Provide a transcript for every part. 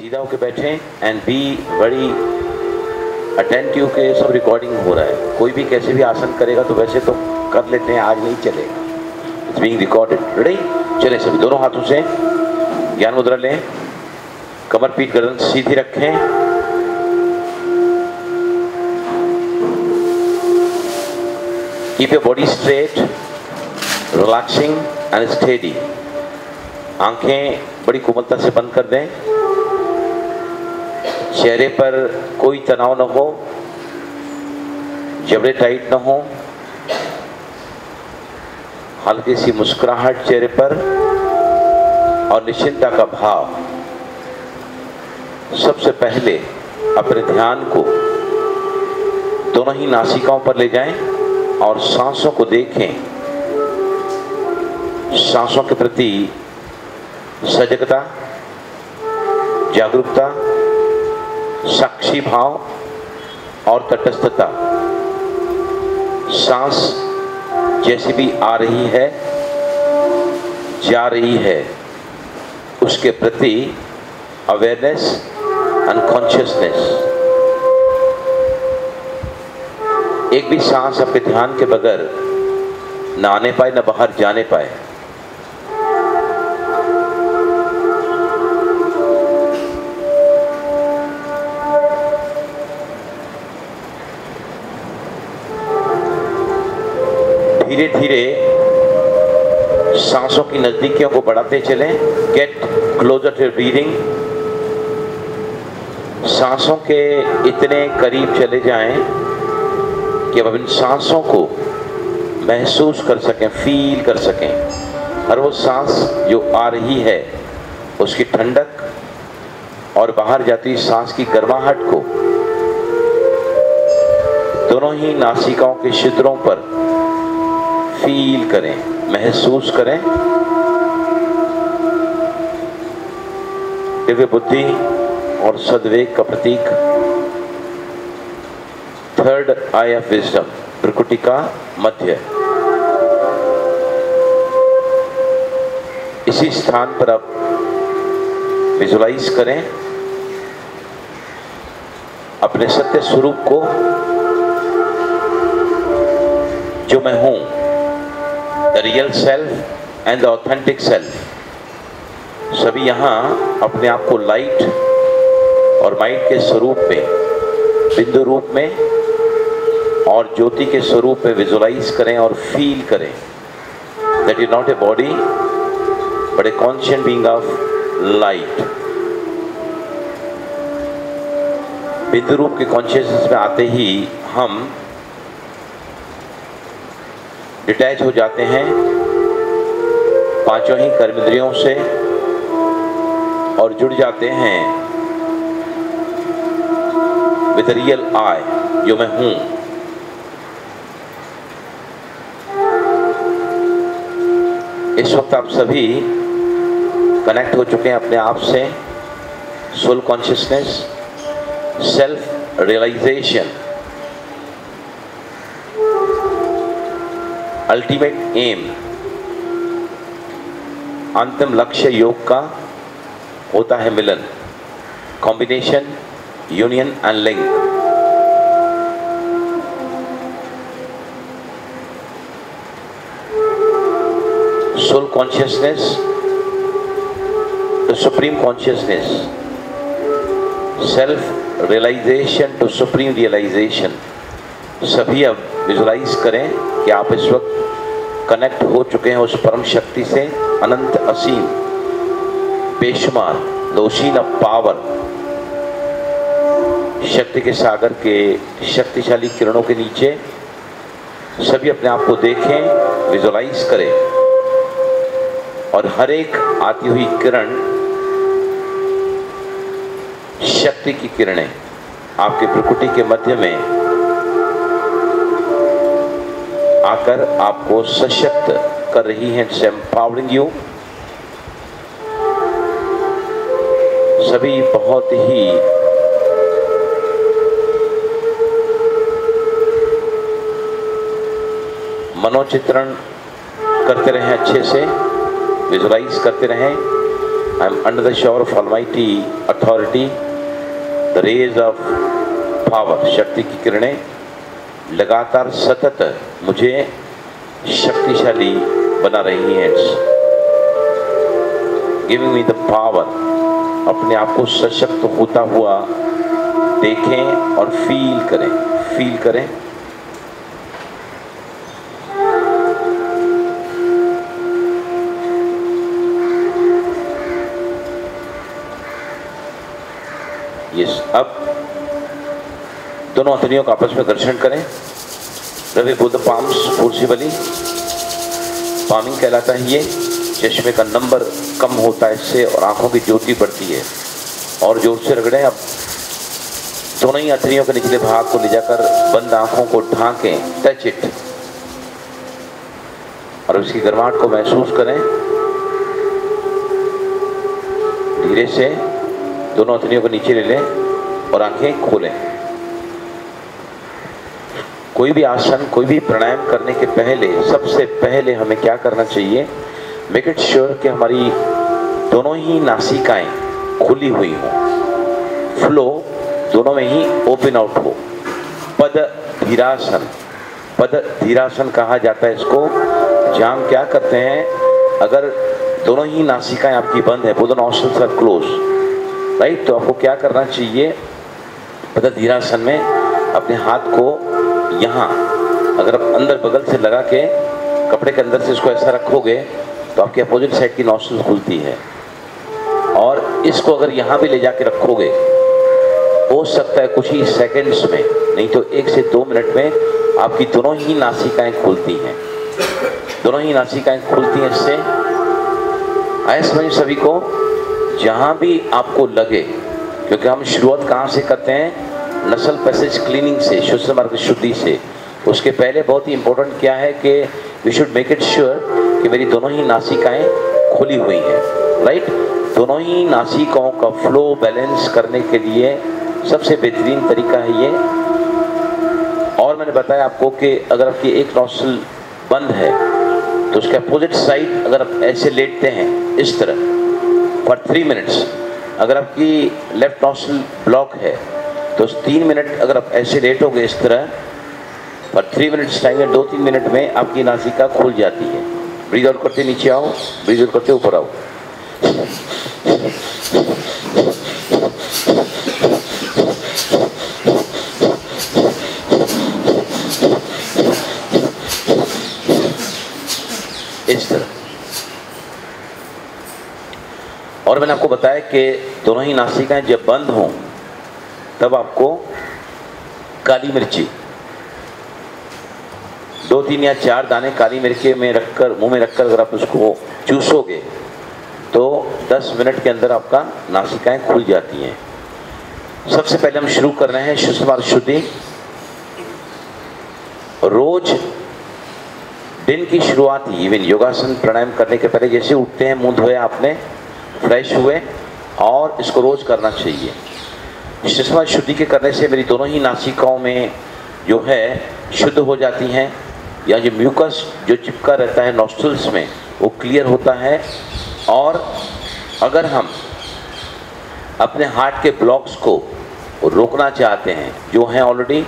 सीधा होके बैठें एंड बी वेरी अटेंटिव के सब रिकॉर्डिंग हो रहा है। कोई भी कैसे भी आसन करेगा तो वैसे तो कर लेते हैं, आज नहीं चलेगा, इट्स बीइंग रिकॉर्डेड। रेडी? चलें सभी, दोनों हाथों से ज्ञान मुद्रा लें, कमर पीठ गर्दन सीधी रखें, keep your body straight, relaxing and steady. आंखें बड़ी कोमलता से बंद कर दें, चेहरे पर कोई तनाव न हो, जबड़े टाइट न हो, हल्की सी मुस्कुराहट चेहरे पर और निश्चिंतता का भाव। सबसे पहले अपने ध्यान को दोनों ही नासिकाओं पर ले जाएं और सांसों को देखें। सांसों के प्रति सजगता, जागरूकता, साक्षी भाव और तटस्थता। सांस जैसी भी आ रही है, जा रही है, उसके प्रति अवेयरनेस एंड कॉन्शियसनेस। एक भी सांस आपके ध्यान के बगैर न आने पाए न बाहर जाने पाए। धीरे धीरे सांसों की नजदीकियों को बढ़ाते चलें। Get closer to breathing. सांसों के इतने करीब चले जाएं कि अब इन सांसों को महसूस कर सकें, फील कर सकें। हर वो सांस जो आ रही है उसकी ठंडक और बाहर जाती हुई सांस की गर्माहट को दोनों ही नासिकाओं के छिद्रों पर फील करें, महसूस करें। दिव्य बुद्धि और सद्वेग का प्रतीक थर्ड आई ऑफ विजडम, प्रकृति का मध्य। इसी स्थान पर आप विजुलाइज करें अपने सत्य स्वरूप को, जो मैं हूं, the real self and the authentic self. सभी यहाँ अपने आप को लाइट और माइट के स्वरूप में, बिंदु रूप में और ज्योति के स्वरूप में विजुलाइज करें और फील करें that is not a body but a conscious being of light. बिंदु रूप के कॉन्शियसनेस में आते ही हम डिटैच हो जाते हैं पांचों ही कर्मेंद्रियों से और जुड़ जाते हैं विद रियल आई, जो मैं हूं। इस वक्त आप सभी कनेक्ट हो चुके हैं अपने आप से। Soul consciousness, self realisation, ultimate aim, अंतिम लक्ष्य योग का होता है मिलन, combination, union and link. Soul consciousness to supreme consciousness, self realisation to supreme realisation. सभी अब विजुलाइज करें कि आप इस वक्त कनेक्ट हो चुके हैं उस परम शक्ति से, अनंत असीम बेशुमार दोषीन पावर शक्ति के सागर के शक्तिशाली किरणों के नीचे। सभी अपने आप को देखें, विजुलाइज करें और हर एक आती हुई किरण शक्ति की किरणें आपकी प्रकृति के मध्य में आकर आपको सशक्त कर रही हैं, एम्पावरिंग यू। सभी बहुत ही मनोचित्रण करते रहें, अच्छे से विजुलाइज करते रहें I am under the shower of Almighty authority. The rays of power, शक्ति की किरणें लगातार सतत मुझे शक्तिशाली बना रही हैं. Giving me the power. अपने आप को सशक्त होता हुआ देखें और फील करें. यस, अब दोनों हथेलियों का आपस में घर्षण करें. Rub both palms forcibly. Palming कहलाता है ये. चश्मे का नंबर कम होता है इससे और आंखों की ज्योति बढ़ती है. और जोर से रगड़ें. अब दोनों ही हथेलियों के निचले भाग को ले जाकर बंद आंखों को ढांकें. Touch it. और इसकी गर्माहट को महसूस करें. धीरे से दोनों हथेलियों को नीचे ले लें और आंखें खोलें. कोई भी आसन, कोई भी प्राणायाम करने के पहले, सबसे पहले हमें क्या करना चाहिए? मेक इट श्योर कि हमारी दोनों ही नासिकाएं खुली हुई हो. फ्लो दोनों में ही ओपन आउट हो. पद धीरासन. पद धीरासन कहा जाता है इसको. जहाँ हम क्या करते हैं, अगर दोनों ही नासिकाएं आपकी बंद है, both nostrils are close, right, तो आपको क्या करना चाहिए? पद धीरासन में अपने हाथ को यहाँ, अगर आप अंदर बगल से लगा के कपड़े के अंदर से इसको ऐसा रखोगे तो आपकी अपोजिट साइड की नॉस्ट्रिल खुलती है. और इसको अगर यहाँ भी ले जाके रखोगे, हो सकता है कुछ ही सेकंड्स में, नहीं तो 1 से 2 मिनट में आपकी दोनों ही नासिकाएं खुलती हैं. दोनों ही नासिकाएं खुलती हैं. इससे आए समझ सभी को. जहाँ भी आपको लगे, क्योंकि हम शुरुआत कहाँ से करते हैं? नसल पैसेज क्लीनिंग से, शुद्ध मार्ग शुद्धि से. उसके पहले बहुत ही इंपॉर्टेंट क्या है कि we should make it sure कि मेरी दोनों ही नासिकाएं खुली हुई हैं, राइट. दोनों ही नासिकाओं का फ्लो बैलेंस करने के लिए सबसे बेहतरीन तरीका है ये. और मैंने बताया आपको कि अगर आपकी एक नॉस्ट्रिल बंद है तो उसके अपोजिट साइड अगर आप ऐसे लेटते हैं इस तरह फॉर 3 मिनट्स, अगर आपकी लेफ्ट नॉस्ट्रिल ब्लॉक है तो 3 मिनट अगर आप ऐसे लेटोगे इस तरह फॉर 3 मिनट्स टाइम में, 2-3 मिनट में आपकी नासिका खुल जाती है. ब्रीथ आउट करते नीचे आओ, ब्रीथ आउट करते ऊपर आओ. इस तरह. और मैंने आपको बताया कि दोनों ही नासिकाएं जब बंद हों तब आपको काली मिर्ची 2-3 या 4 दाने काली मिर्ची में रखकर, मुंह में रखकर अगर आप उसको चूसोगे तो 10 मिनट के अंदर आपका नासिकाएं खुल जाती हैं. सबसे पहले हम शुरू कर रहे हैं शुद्ध मार्ग शुद्धि. रोज दिन की शुरुआत ही, इवन योगासन प्राणायाम करने के पहले जैसे उठते हैं, मुंह धोया आपने, फ्रेश हुए, और इसको रोज करना चाहिए. शुद्ध मार्ग शुद्धि के करने से मेरी दोनों ही नासिकाओं में जो है शुद्ध हो जाती हैं, या जो म्यूकस जो चिपका रहता है नॉस्ट्रिल्स में वो क्लियर होता है. और अगर हम अपने हार्ट के ब्लॉक्स को रोकना चाहते हैं, जो हैं ऑलरेडी,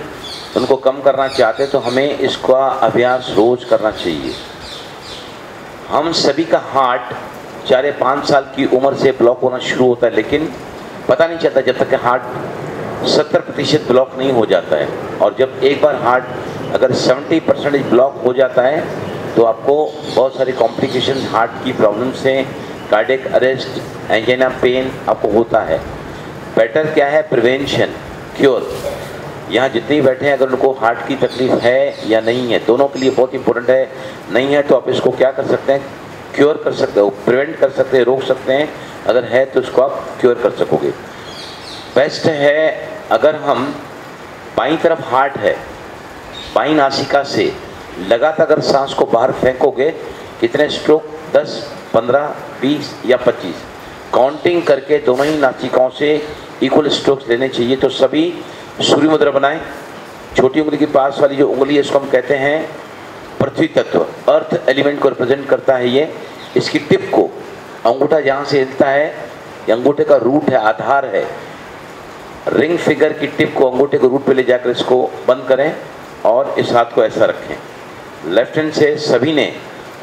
उनको कम करना चाहते हैं, तो हमें इसका अभ्यास रोज करना चाहिए. हम सभी का हार्ट 4 या 5 साल की उम्र से ब्लॉक होना शुरू होता है, लेकिन पता नहीं चलता जब तक कि हार्ट 70% ब्लॉक नहीं हो जाता है. और जब एक बार हार्ट अगर 70% ब्लॉक हो जाता है तो आपको बहुत सारी कॉम्प्लिकेशन हार्ट की प्रॉब्लम से, कार्डियक अरेस्ट, एंजाइना पेन आपको होता है. बेटर क्या है? Prevention, cure. यहाँ जितने बैठे हैं अगर उनको हार्ट की तकलीफ है या नहीं है, दोनों के लिए बहुत इंपॉर्टेंट है. नहीं है तो आप इसको क्या कर सकते हैं? क्योर कर सकते हो, प्रिवेंट कर सकते हैं, रोक सकते हैं. अगर है तो इसको आप क्योर कर सकोगे. बेस्ट है अगर हम बाईं तरफ हार्ट है, बाईं नासिका से लगातार अगर सांस को बाहर फेंकोगे, कितने स्ट्रोक? 10, 15, 20 या 25 काउंटिंग करके दोनों ही नासिकाओं से इक्वल स्ट्रोक्स लेने चाहिए. तो सभी सूर्य मुद्रा बनाएं. छोटी उंगली के पास वाली जो उंगली है इसको हम कहते हैं पृथ्वी तत्व, अर्थ एलिमेंट को रिप्रेजेंट करता है ये. इसकी टिप को अंगूठा जहाँ से हिलता है ये अंगूठे का रूट है, आधार है। रिंग फिगर की टिप को अंगूठे के रूट पे ले जाकर इसको बंद करें और इस हाथ को ऐसा रखें। लेफ्ट हैंड से सभी ने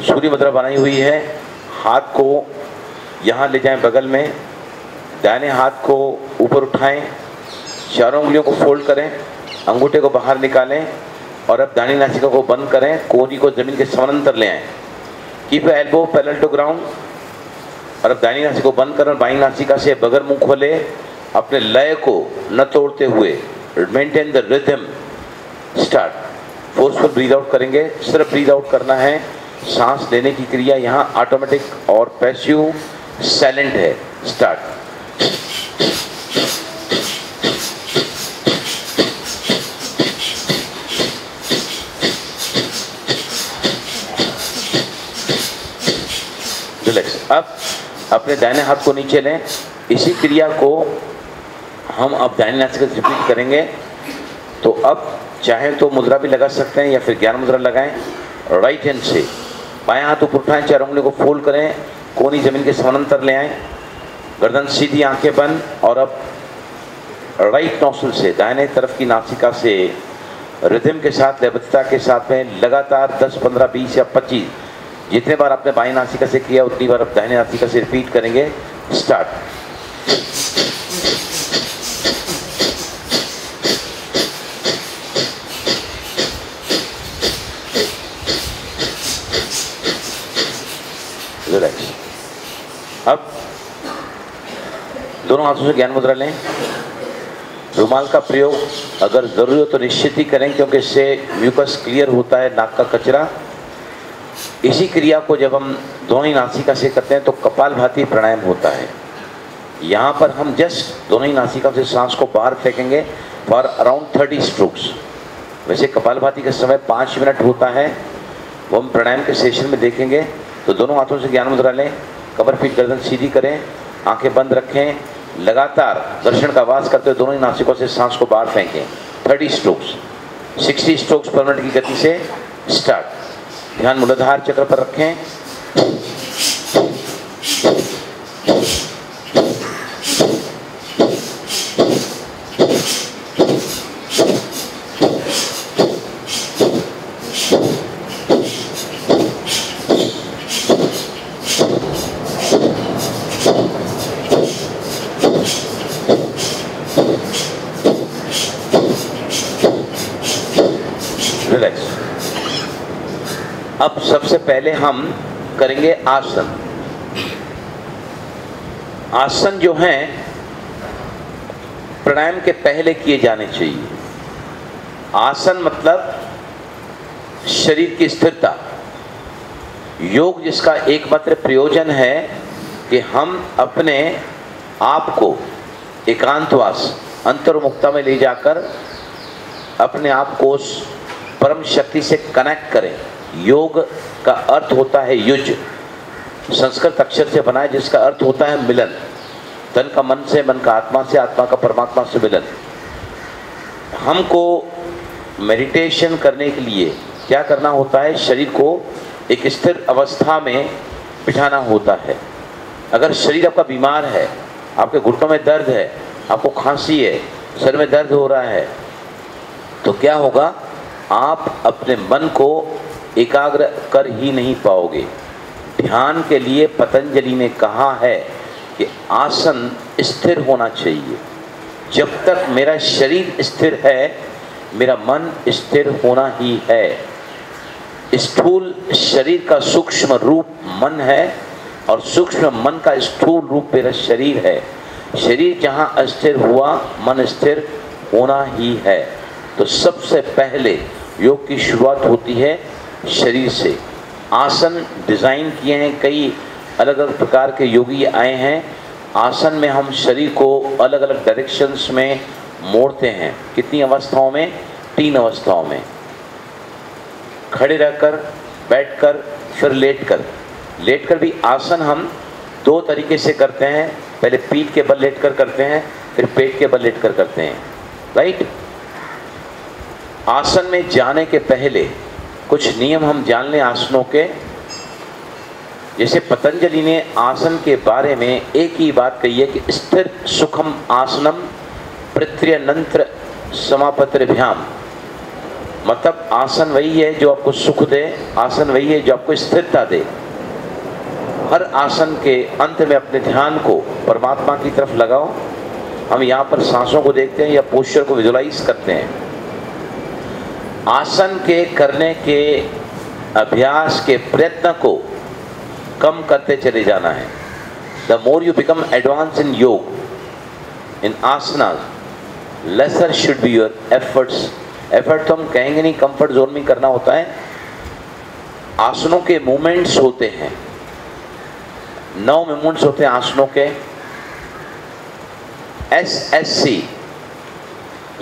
सूर्य मुद्रा बनाई हुई है। हाथ को यहाँ ले जाएं बगल में, दाहिने हाथ को ऊपर उठाएं, चारों उंगलियों को फोल्ड करें, अंगूठे को बाहर निकालें और अब दाहिनी नासिका को बंद करें, कोहनी को जमीन के समानांतर ले आएं। Keep elbow parallel to ground और अब दाहिनी नासिका को बंद करें और बाईं नासिका से बगैर मुंह खोले अपने लय को न तोड़ते हुए maintain the rhythm start. Forceful breathe out करेंगे, सिर्फ ब्रीद आउट करना है। सांस लेने की क्रिया यहाँ ऑटोमेटिक और पैसिव साइलेंट है। स्टार्ट। रिलैक्स। अब अपने दाहिने हाथ को नीचे लें। इसी क्रिया को हम अब दाहिने नासिका से रिपीट करेंगे। तो अब चाहे तो मुद्रा भी लगा सकते हैं या फिर ज्ञान मुद्रा लगाएं। राइट हैंड से बाएं हाथ ऊपर उठाएं, चारों उंगलियों को फोल्ड करें, कोहनी जमीन के समानांतर ले आएं, गर्दन सीधी, आंखें बंद और अब राइट नोस्ट्रिल से दाहिने तरफ की नासिका से रिदम के साथ, लयबद्धता के साथ में लगातार 10, 15, 20 या 25 जितने बार आपने बाईं नासिका से किया उतनी बार अब दाहिने नासिका से रिपीट करेंगे। स्टार्ट। रिलैक्स। अब दोनों हाथों से ज्ञान मुद्रा लें। रुमाल का प्रयोग अगर जरूरी हो तो निश्चित ही करें, क्योंकि इससे म्यूकस क्लियर होता है, नाक का कचरा। इसी क्रिया को जब हम दोनों ही नासिका से करते हैं तो कपालभाति प्राणायाम होता है। यहाँ पर हम जस्ट दोनों ही नासिका से सांस को बाहर फेंकेंगे फॉर अराउंड 30 स्ट्रोक्स। वैसे कपालभाति का समय 5 मिनट होता है, वो हम प्राणायाम के सेशन में देखेंगे। तो दोनों हाथों से ज्ञान मुद्रा लें, कमर पीठ गर्दन सीधी करें, आंखें बंद रखें, लगातार दर्शन का आवाज करते हुए दोनों ही नासिकों से सांस को बाहर फेंकें। 30 स्ट्रोक्स, 60 स्ट्रोक्स पर मिनट की गति से। स्टार्ट। ध्यान मूलाधार चक्र पर रखें। रिलैक्स। अब सबसे पहले हम करेंगे आसन। आसन जो हैं प्राणायाम के पहले किए जाने चाहिए। आसन मतलब शरीर की स्थिरता। योग जिसका एकमात्र प्रयोजन है कि हम अपने आप को एकांतवास, अंतर्मुखता में ले जाकर अपने आप को उस परम शक्ति से कनेक्ट करें। योग का अर्थ होता है युज, संस्कृत अक्षर से बना है, जिसका अर्थ होता है मिलन। तन का मन से, मन का आत्मा से, आत्मा का परमात्मा से मिलन। हमको मेडिटेशन करने के लिए क्या करना होता है? शरीर को एक स्थिर अवस्था में बिठाना होता है। अगर शरीर आपका बीमार है, आपके घुटनों में दर्द है, आपको खांसी है, सर में दर्द हो रहा है, तो क्या होगा? आप अपने मन को एकाग्र कर ही नहीं पाओगे। ध्यान के लिए पतंजलि ने कहा है कि आसन स्थिर होना चाहिए। जब तक मेरा शरीर स्थिर है, मेरा मन स्थिर होना ही है। स्थूल शरीर का सूक्ष्म रूप मन है और सूक्ष्म मन का स्थूल रूप मेरा शरीर है। शरीर जहाँ अस्थिर हुआ, मन स्थिर होना ही है। तो सबसे पहले योग की शुरुआत होती है शरीर से। आसन डिज़ाइन किए हैं, कई अलग अलग प्रकार के योगी आए हैं। आसन में हम शरीर को अलग अलग डायरेक्शंस में मोड़ते हैं। कितनी अवस्थाओं में? 3 अवस्थाओं में। खड़े रहकर, बैठकर, फिर लेटकर। लेटकर भी आसन हम 2 तरीके से करते हैं। पहले पीठ के बल लेटकर करते हैं, फिर पेट के बल लेटकर करते हैं। राइट। आसन में जाने के पहले कुछ नियम हम जान लें आसनों के। जैसे पतंजलि ने आसन के बारे में एक ही बात कही है कि स्थिर सुखम आसनम पृथ्व्यनंत्र समापत्रिभ्याम, मतलब आसन वही है जो आपको सुख दे, आसन वही है जो आपको स्थिरता दे। हर आसन के अंत में अपने ध्यान को परमात्मा की तरफ लगाओ। हम यहाँ पर सांसों को देखते हैं या पोस्चर को विजुलाइज करते हैं। आसन के करने के अभ्यास के प्रयत्न को कम करते चले जाना है। The more you become advance in yoga, in asana, lesser should be your efforts. Effort तो हम कहेंगे नहीं, कंफर्ट जोन में करना होता है। आसनों के मूवमेंट्स होते हैं, 9 मूवमेंट्स होते हैं आसनों के। SSC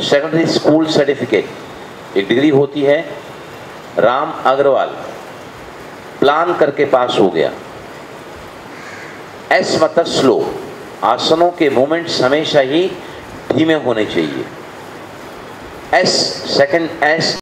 सेकेंडरी स्कूल सर्टिफिकेट एक डिग्री होती है, राम अग्रवाल प्लान करके पास हो गया। S मतलब स्लो, आसनों के मूवमेंट्स हमेशा ही धीमे होने चाहिए। S second S